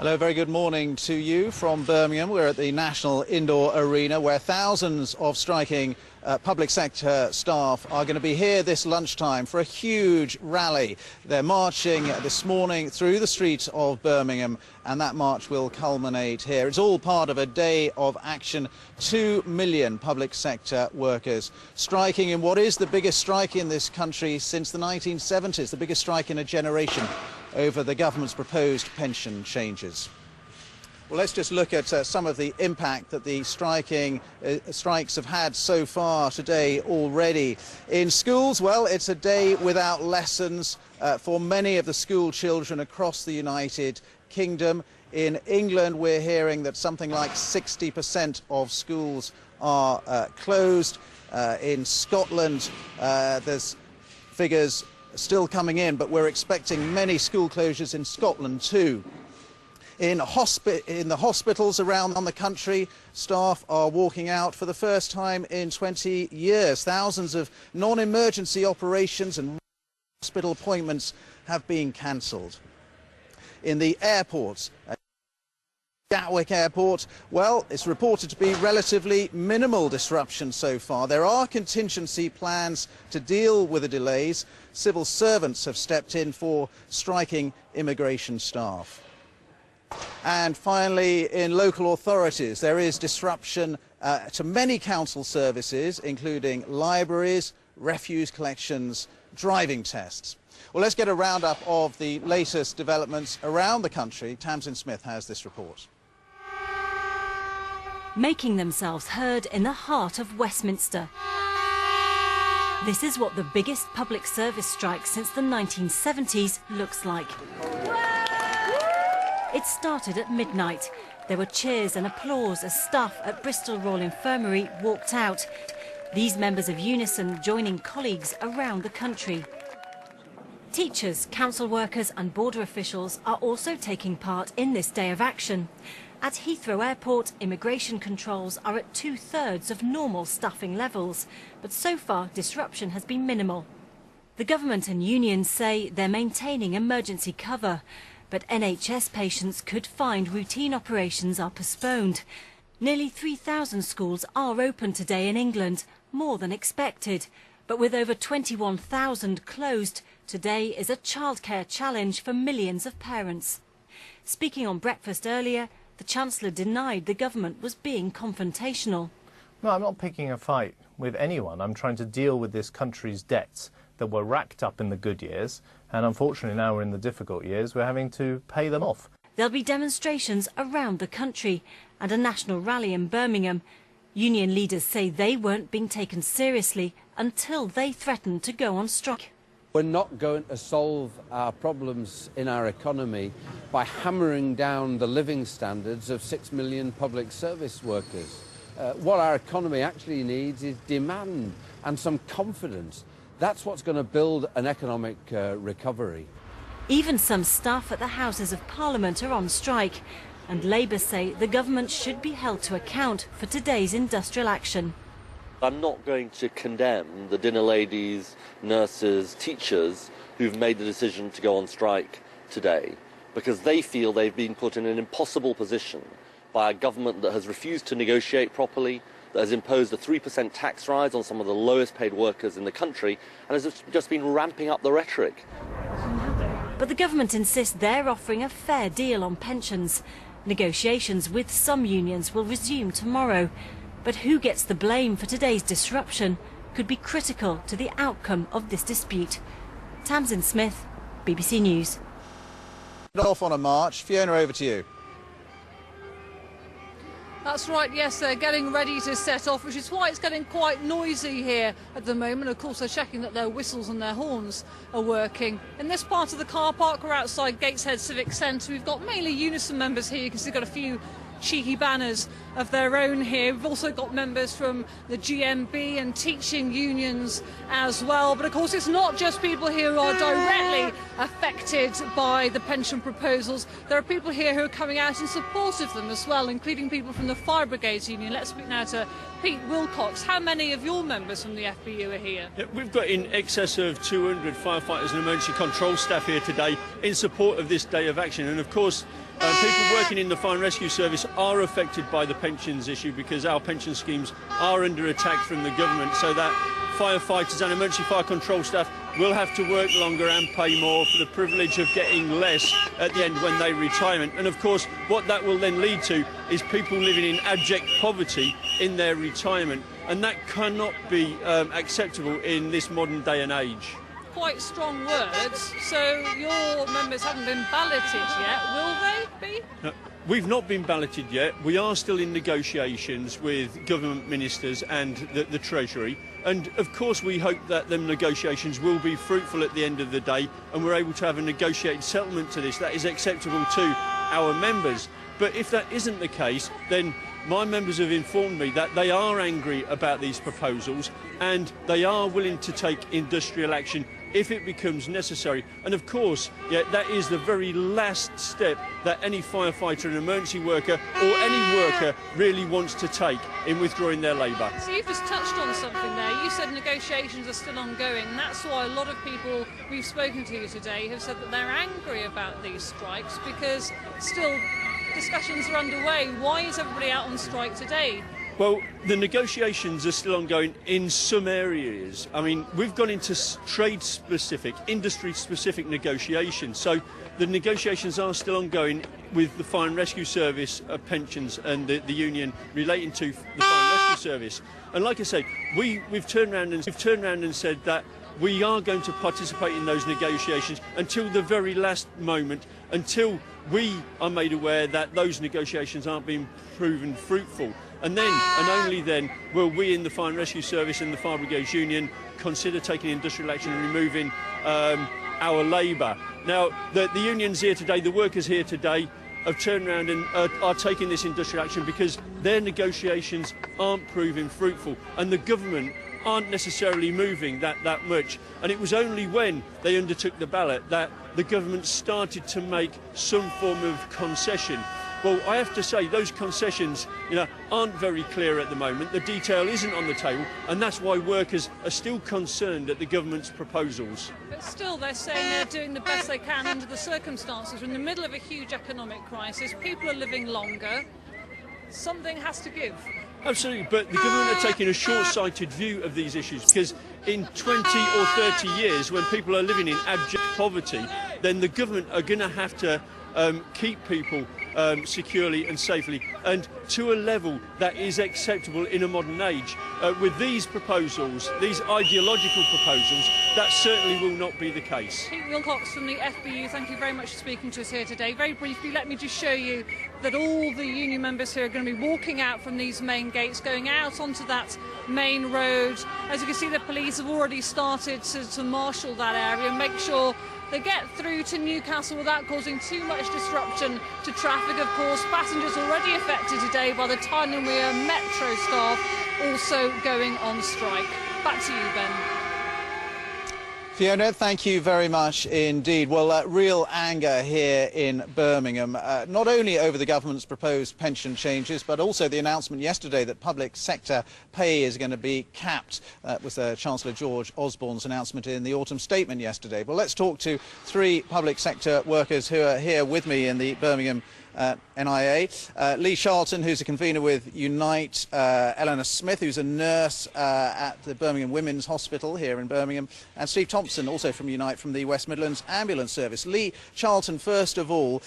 Hello, very good morning to you from Birmingham. We're at the National Indoor Arena where thousands of striking public sector staff are going to be here this lunchtime for a huge rally. They're marching this morning through the streets of Birmingham, and that march will culminate here. It's all part of a day of action. 2 million public sector workers striking in what is the biggest strike in this country since the 1970s, the biggest strike in a generation over the government's proposed pension changes. Well, let's just look at some of the impact that the strikes have had so far today already. In schools, well, it's a day without lessons for many of the school children across the United Kingdom. In England, we're hearing that something like 60% of schools are closed. In Scotland, there's figures still coming in, but we're expecting many school closures in Scotland too. In the hospitals around the country, staff are walking out for the first time in 20 years. Thousands of non-emergency operations and hospital appointments have been cancelled. In the airports, Gatwick Airport, well, it's reported to be relatively minimal disruption so far. There are contingency plans to deal with the delays. Civil servants have stepped in for striking immigration staff. And finally, in local authorities, there is disruption to many council services, including libraries, refuse collections, driving tests. Well, let's get a roundup of the latest developments around the country. Tamsin Smith has this report. Making themselves heard in the heart of Westminster. This is what the biggest public service strike since the 1970s looks like. It started at midnight. There were cheers and applause as staff at Bristol Royal Infirmary walked out. These members of Unison joining colleagues around the country. Teachers, council workers and border officials are also taking part in this day of action. At Heathrow Airport, immigration controls are at 2/3 of normal staffing levels, but so far disruption has been minimal. The government and unions say they're maintaining emergency cover, but NHS patients could find routine operations are postponed. Nearly 3,000 schools are open today in England, more than expected, but with over 21,000 closed, today is a childcare challenge for millions of parents. Speaking on Breakfast earlier, the Chancellor denied the government was being confrontational. No, I'm not picking a fight with anyone. I'm trying to deal with this country's debts that were racked up in the good years, and unfortunately now we're in the difficult years, we're having to pay them off. There'll be demonstrations around the country and a national rally in Birmingham. Union leaders say they weren't being taken seriously until they threatened to go on strike. We're not going to solve our problems in our economy by hammering down the living standards of 6 million public service workers. What our economy actually needs is demand and some confidence. That's what's going to build an economic recovery. Even some staff at the Houses of Parliament are on strike, and Labour say the government should be held to account for today's industrial action. I'm not going to condemn the dinner ladies, nurses, teachers who've made the decision to go on strike today, because they feel they've been put in an impossible position by a government that has refused to negotiate properly, that has imposed a 3% tax rise on some of the lowest paid workers in the country, and has just been ramping up the rhetoric. But the government insists they're offering a fair deal on pensions. Negotiations with some unions will resume tomorrow. But who gets the blame for today's disruption could be critical to the outcome of this dispute. Tamsin Smith, BBC News. Off on a march. Fiona, over to you. That's right, yes, they're getting ready to set off, which is why it's getting quite noisy here at the moment. Of course, they're checking that their whistles and their horns are working. In this part of the car park, we're outside Gateshead Civic Centre. We've got mainly Unison members here. You can see we've got a few cheeky banners of their own here. We've also got members from the GMB and teaching unions as well. But of course, it's not just people here who are directly affected by the pension proposals. There are people here who are coming out in support of them as well, including people from the Fire Brigades Union. Let's speak now to Pete Wilcox. How many of your members from the FBU are here? Yeah, we've got in excess of 200 firefighters and emergency control staff here today in support of this day of action. And of course, people working in the fire and rescue service are affected by the pensions issue because our pension schemes are under attack from the government, so that firefighters and emergency fire control staff will have to work longer and pay more for the privilege of getting less at the end when they retire. And of course, what that will then lead to is people living in abject poverty in their retirement, and that cannot be acceptable in this modern day and age. Quite strong words. So your members haven't been balloted yet, will they be? No, we've not been balloted yet. We are still in negotiations with government ministers and the Treasury. And of course we hope that them negotiations will be fruitful at the end of the day and we're able to have a negotiated settlement to this that is acceptable to our members. But if that isn't the case, then my members have informed me that they are angry about these proposals and they are willing to take industrial action if it becomes necessary. And of course, yeah, that is the very last step that any firefighter and emergency worker or any worker really wants to take in withdrawing their labour. So you've just touched on something there. You said negotiations are still ongoing, and that's why a lot of people we've spoken to today have said that they're angry about these strikes because still discussions are underway. Why is everybody out on strike today? Well, the negotiations are still ongoing in some areas. I mean, we've gone into trade-specific, industry-specific negotiations. So the negotiations are still ongoing with the Fire and Rescue Service pensions and the union relating to the Fire and Rescue Service. And like I said, we've turned around and said that we are going to participate in those negotiations until the very last moment, until we are made aware that those negotiations aren't being proven fruitful. And then, and only then, will we in the Fire and Rescue Service and the Fire Brigades Union consider taking industrial action and removing our labour. Now, the unions here today, the workers here today, have turned around and are taking this industrial action because their negotiations aren't proving fruitful and the government aren't necessarily moving that much. And it was only when they undertook the ballot that the government started to make some form of concession. Well, I have to say those concessions, aren't very clear at the moment. The detail isn't on the table, and that's why workers are still concerned at the government's proposals. But still, they're saying they're doing the best they can under the circumstances. We're in the middle of a huge economic crisis. People are living longer. Something has to give. Absolutely, but the government are taking a short-sighted view of these issues because in 20 or 30 years, when people are living in abject poverty, then the government are going to have to keep people securely and safely and to a level that is acceptable in a modern age. With these proposals, these ideological proposals, that certainly will not be the case. Pete Wilcox from the FBU, thank you very much for speaking to us here today. Very briefly, let me just show you that all the union members here are going to be walking out from these main gates, going out onto that main road. As you can see, the police have already started to marshal that area and make sure they get through to Newcastle without causing too much disruption to traffic. Of course, passengers already affected today by the Tyne and Wear Metro staff also going on strike. Back to you, Ben. Fiona, thank you very much indeed. Well, real anger here in Birmingham, not only over the government's proposed pension changes, but also the announcement yesterday that public sector pay is going to be capped. That was Chancellor George Osborne's announcement in the autumn statement yesterday. Well, let's talk to three public sector workers who are here with me in the Birmingham NIA. Lee Charlton, who's a convener with Unite, Eleanor Smith, who's a nurse at the Birmingham Women's Hospital here in Birmingham, and Steve Thompson, also from Unite, from the West Midlands Ambulance Service. Lee Charlton, first of all,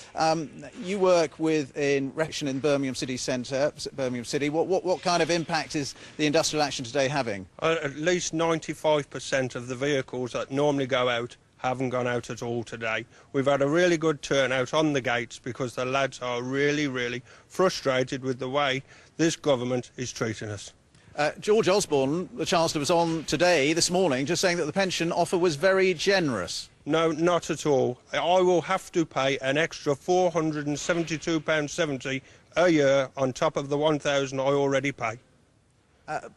you work in Birmingham City Centre, Birmingham City. What kind of impact is the industrial action today having? At least 95% of the vehicles that normally go out haven't gone out at all today. We've had a really good turnout on the gates because the lads are really, really frustrated with the way this government is treating us. George Osborne, the Chancellor, was on this morning, just saying that the pension offer was very generous. No, not at all. I will have to pay an extra £472.70 a year on top of the £1,000 I already pay. Some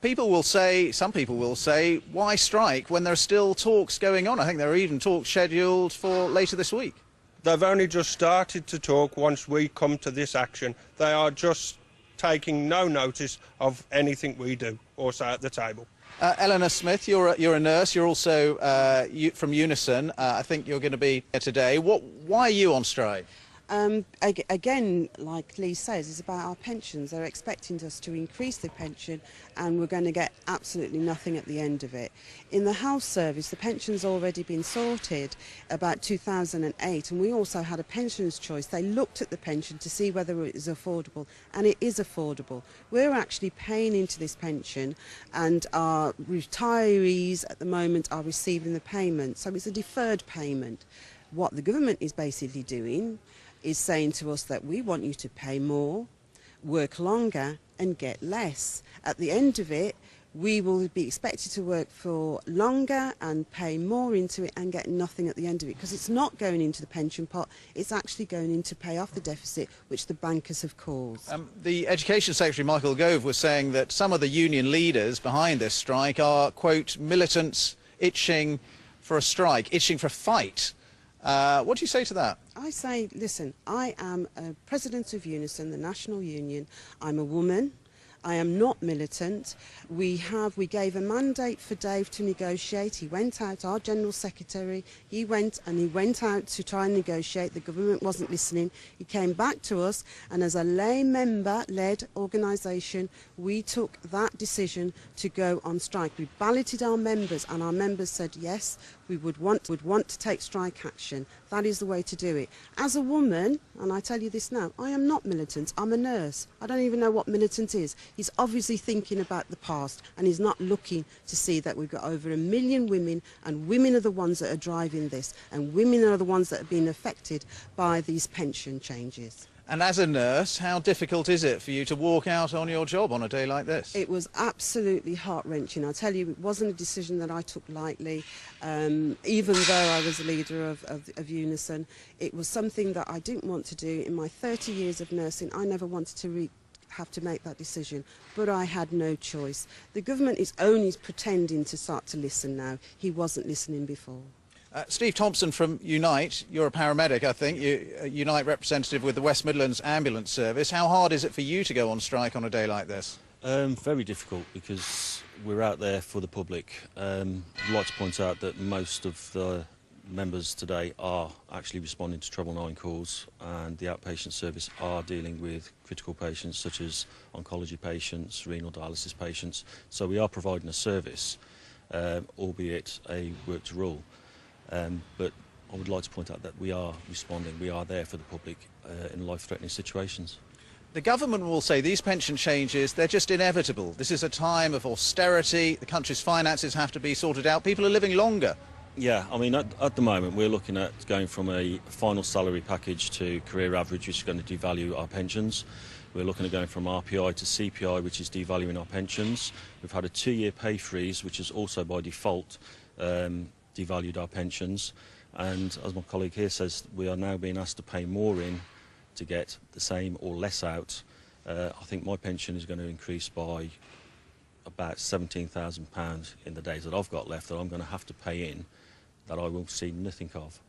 people will say, why strike when there are still talks going on? I think there are even talks scheduled for later this week. They've only just started to talk once we come to this action. They are just taking no notice of anything we do or say at the table. Eleanor Smith, you're a nurse. You're also from Unison. I think you're going to be here today. Why are you on strike? Again, like Lee says, it's about our pensions. They're expecting us to increase the pension and we're going to get absolutely nothing at the end of it. In the Health Service, the pension's already been sorted about 2008, and we also had a pensions choice. They looked at the pension to see whether it was affordable, and it is affordable. We're actually paying into this pension, and our retirees at the moment are receiving the payment, so it's a deferred payment. What the government is basically doing is saying to us that we want you to pay more, work longer and get less. At the end of it, we will be expected to work for longer and pay more into it and get nothing at the end of it, because it's not going into the pension pot, it's actually going in to pay off the deficit which the bankers have caused. The Education Secretary, Michael Gove, was saying that some of the union leaders behind this strike are, quote, militants itching for a strike, itching for a fight. What do you say to that? I say, listen, I am a president of Unison, the national union. I'm a woman. I am not militant. We gave a mandate for Dave to negotiate. He went out, our General Secretary, he went out to try and negotiate. The government wasn't listening. He came back to us, and as a lay member-led organisation, we took that decision to go on strike. We balloted our members, and our members said yes, we would want to take strike action. That is the way to do it. As a woman, and I tell you this now, I am not militant. I'm a nurse. I don't even know what militant is. He's obviously thinking about the past, and he's not looking to see that we've got over 1 million women, and women are the ones that are driving this, and women are the ones that have been affected by these pension changes. And as a nurse, how difficult is it for you to walk out on your job on a day like this? It was absolutely heart-wrenching. I tell you, it wasn't a decision that I took lightly. Even though I was a leader of Unison, it was something that I didn't want to do. In my 30 years of nursing, I never wanted to have to make that decision, but I had no choice. The government is only pretending to start to listen now. He wasn't listening before. Steve Thompson from Unite, you're a paramedic, I think, Unite representative with the West Midlands Ambulance Service. How hard is it for you to go on strike on a day like this? Very difficult, because we're out there for the public. I'd like to point out that most of the members today are actually responding to Treble 9 calls, and the outpatient service are dealing with critical patients such as oncology patients, renal dialysis patients. So we are providing a service, albeit a work to rule. But I would like to point out that we are responding, we are there for the public in life-threatening situations. The government will say these pension changes, they're just inevitable. This is a time of austerity, the country's finances have to be sorted out, people are living longer. Yeah, I mean, at the moment we're looking at going from a final salary package to career average, which is going to devalue our pensions. We're looking at going from RPI to CPI, which is devaluing our pensions. We've had a 2-year pay freeze, which is also by default devalued our pensions, and as my colleague here says, we are now being asked to pay more in to get the same or less out. I think my pension is going to increase by about £17,000 in the days that I've got left that I'm going to have to pay in, that I will see nothing of.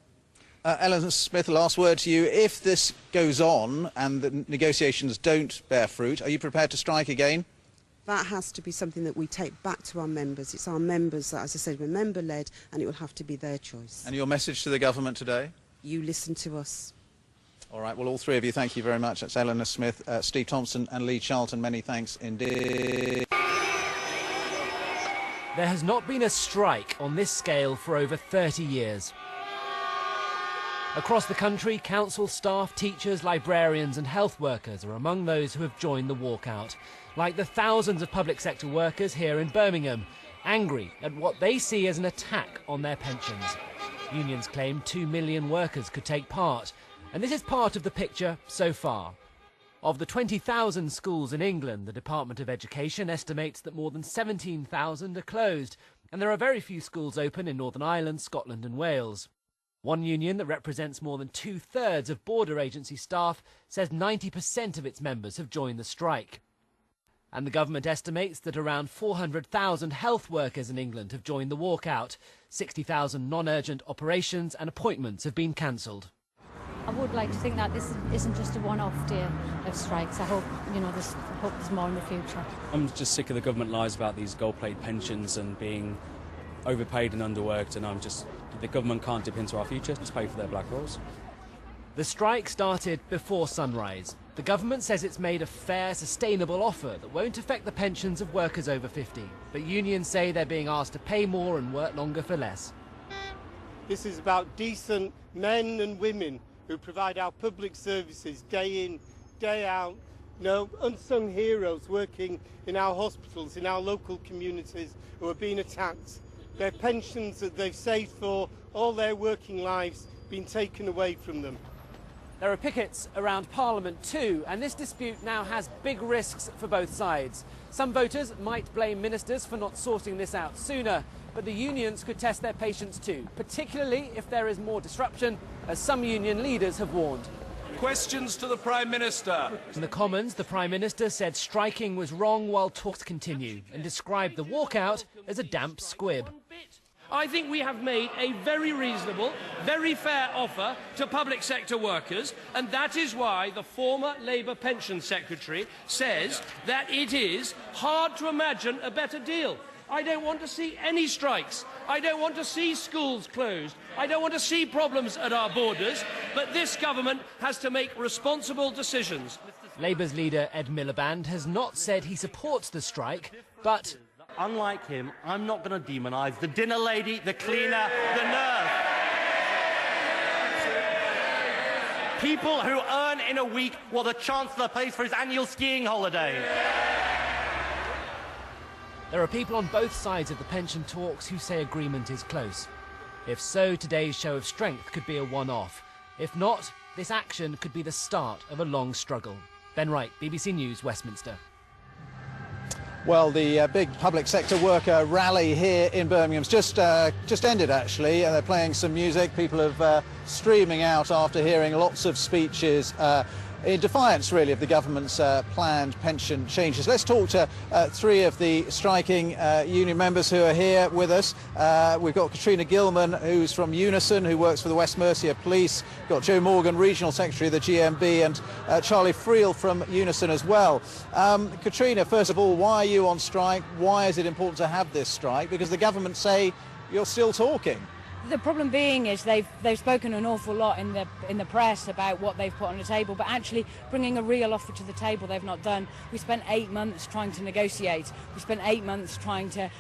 Eleanor Smith, last word to you. If this goes on and the negotiations don't bear fruit, are you prepared to strike again? That has to be something that we take back to our members. It's our members that, as I said, we're member-led, and it will have to be their choice. And your message to the government today? You listen to us. All right, well, all three of you, thank you very much. That's Eleanor Smith, Steve Thompson and Lee Charlton. Many thanks indeed. There has not been a strike on this scale for over 30 years. Across the country, council staff, teachers, librarians and health workers are among those who have joined the walkout, like the thousands of public sector workers here in Birmingham, angry at what they see as an attack on their pensions. Unions claim 2 million workers could take part, and this is part of the picture so far. Of the 20,000 schools in England, the Department of Education estimates that more than 17,000 are closed, and there are very few schools open in Northern Ireland, Scotland and Wales. One union that represents more than 2/3 of border agency staff says 90% of its members have joined the strike. And the government estimates that around 400,000 health workers in England have joined the walkout. 60,000 non-urgent operations and appointments have been cancelled. I would like to think that this isn't just a one-off day of strikes. I hope, there's more in the future. I'm just sick of the government lies about these gold-plated pensions and being overpaid and underworked, and the government can't dip into our future to pay for their black rolls. The strike started before sunrise. The government says it's made a fair, sustainable offer that won't affect the pensions of workers over 50. But unions say they're being asked to pay more and work longer for less. This is about decent men and women who provide our public services day in, day out. Unsung heroes working in our hospitals, in our local communities, who are being attacked. Their pensions that they've saved for all their working lives being taken away from them. There are pickets around Parliament too, and this dispute now has big risks for both sides. Some voters might blame ministers for not sorting this out sooner, but the unions could test their patience too, particularly if there is more disruption, as some union leaders have warned. Questions to the Prime Minister. In the Commons, the Prime Minister said striking was wrong while talks continue and described the walkout as a damp squib. I think we have made a very reasonable, very fair offer to public sector workers, and that is why the former Labour Pension Secretary says that it is hard to imagine a better deal. I don't want to see any strikes. I don't want to see schools closed. I don't want to see problems at our borders, but this government has to make responsible decisions. Labour's leader Ed Miliband has not said he supports the strike, but unlike him, I'm not going to demonise the dinner lady, the cleaner, the nurse. People who earn in a week what the Chancellor pays for his annual skiing holiday. There are people on both sides of the pension talks who say agreement is close. If so, today's show of strength could be a one-off. If not, this action could be the start of a long struggle. Ben Wright, BBC News, Westminster. Well, the big public sector worker rally here in Birmingham's just ended, actually. They're playing some music. People are streaming out after hearing lots of speeches in defiance, really, of the government's planned pension changes. Let's talk to three of the striking union members who are here with us. We've got Katrina Gilman, who's from Unison, who works for the West Mercia Police. We've got Joe Morgan, Regional Secretary of the GMB, and Charlie Friel from Unison as well. Katrina, first of all, why are you on strike? Why is it important to have this strike? Because the government say you're still talking. The problem being is they've spoken an awful lot in the press about what they've put on the table, but actually bringing a real offer to the table they've not done. We spent 8 months trying to negotiate. We spent 8 months trying to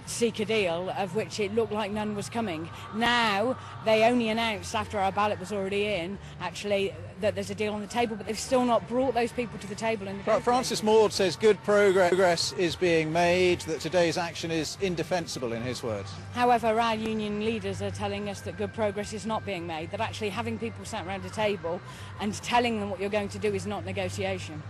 seek a deal, of which it looked like none was coming. Now they only announced, after our ballot was already in, actually, that there's a deal on the table, but they've still not brought those people to the table. Francis Maud says good progress is being made, that today's action is indefensible, in his words. However, our union leaders are telling us that good progress is not being made, that actually having people sat around a table and telling them what you're going to do is not negotiation.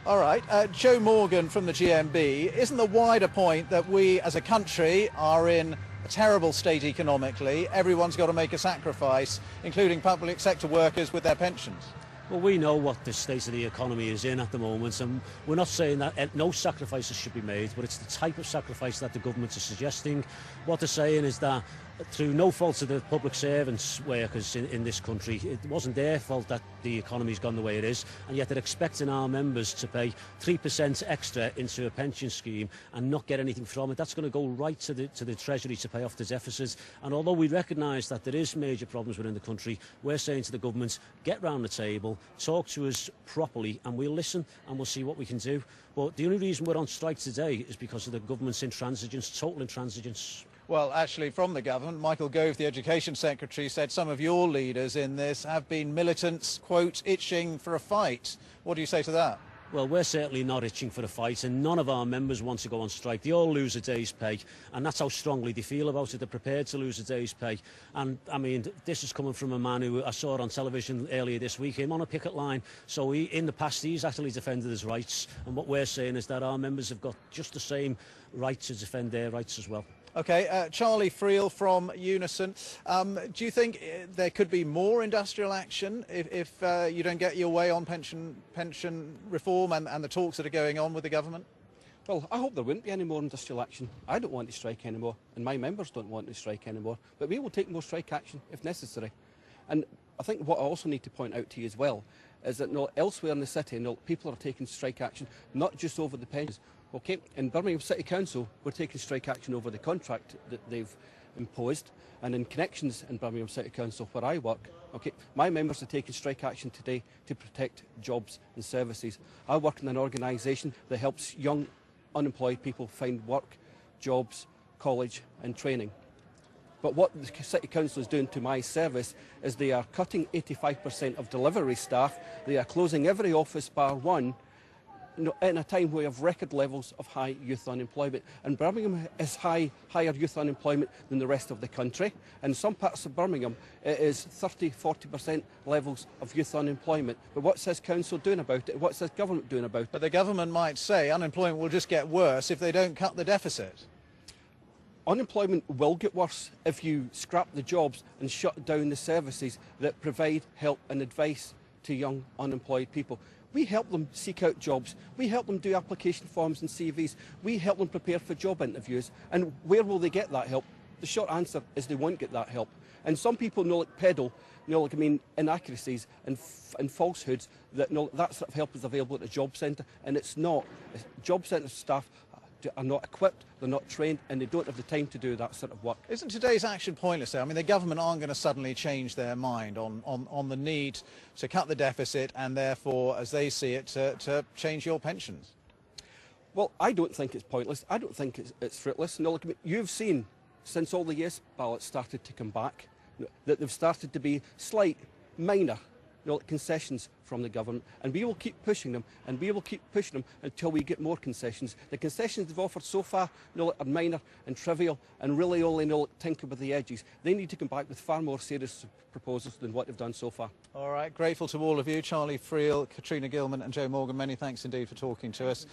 All right, Joe Morgan from the GMB, isn't the wider point that we as a country are in a terrible state economically? Everyone's got to make a sacrifice, including public sector workers with their pensions. Well, we know what the state of the economy is in at the moment, and we're not saying that no sacrifices should be made, but it's the type of sacrifice that the government is suggesting. What they're saying is that through no fault of the public servants workers in this country, it wasn't their fault that the economy's gone the way it is, and yet they're expecting our members to pay 3% extra into a pension scheme and not get anything from it. That's going to go right to the Treasury to pay off the deficits. And although we recognise that there is major problems within the country, we're saying to the government, get round the table, talk to us properly, and we'll listen and we'll see what we can do. But the only reason we're on strike today is because of the government's intransigence, total intransigence. Well, actually, from the government, Michael Gove, the Education Secretary, said some of your leaders in this have been militants, quote, itching for a fight. What do you say to that? Well, we're certainly not itching for a fight, and none of our members want to go on strike. They all lose a day's pay, and that's how strongly they feel about it. They're prepared to lose a day's pay. And, I mean, this is coming from a man who I saw on television earlier this week, him on a picket line. So in the past, he's actually defended his rights. And what we're saying is that our members have got just the same right to defend their rights as well. OK, Charlie Friel from Unison. Do you think there could be more industrial action if you don't get your way on pension reform and the talks that are going on with the government? Well, I hope there wouldn't be any more industrial action. I don't want to strike anymore, and my members don't want to strike anymore. But we will take more strike action if necessary. And I think what I also need to point out to you as well is that elsewhere in the city, people are taking strike action, not just over the pensions. Okay, in Birmingham City Council, we're taking strike action over the contract that they've imposed, and in Connections in Birmingham City Council, where I work, okay, my members are taking strike action today to protect jobs and services. I work in an organisation that helps young unemployed people find work, jobs, college and training. But what the City Council is doing to my service is they are cutting 85% of delivery staff, they are closing every office bar one, in a time where we have record levels of high youth unemployment. And Birmingham is higher youth unemployment than the rest of the country. In some parts of Birmingham, it is 30–40% levels of youth unemployment. But what's this council doing about it? What's this government doing about it? But the government might say unemployment will just get worse if they don't cut the deficit. Unemployment will get worse if you scrap the jobs and shut down the services that provide help and advice to young unemployed people. We help them seek out jobs. We help them do application forms and CVs. We help them prepare for job interviews. And where will they get that help? The short answer is they won't get that help. And some people peddle, inaccuracies and falsehoods that that sort of help is available at the job centre, and it's not. Job centre staff are not equipped, they're not trained, and they don't have the time to do that sort of work. Isn't today's action pointless, though? I mean, the government aren't going to suddenly change their mind on the need to cut the deficit and therefore, as they see it, to change your pensions. Well, I don't think it's pointless. I don't think it's fruitless. You've seen, since all the yes ballots started to come back, that they've started to be slight, minor concessions from the government, and we will keep pushing them, and we will keep pushing them until we get more concessions. The concessions they've offered so far are minor and trivial and really only tinker with the edges. They need to come back with far more serious proposals than what they've done so far. All right, grateful to all of you, Charlie Friel, Katrina Gilman and Joe Morgan. Many thanks indeed for talking to us.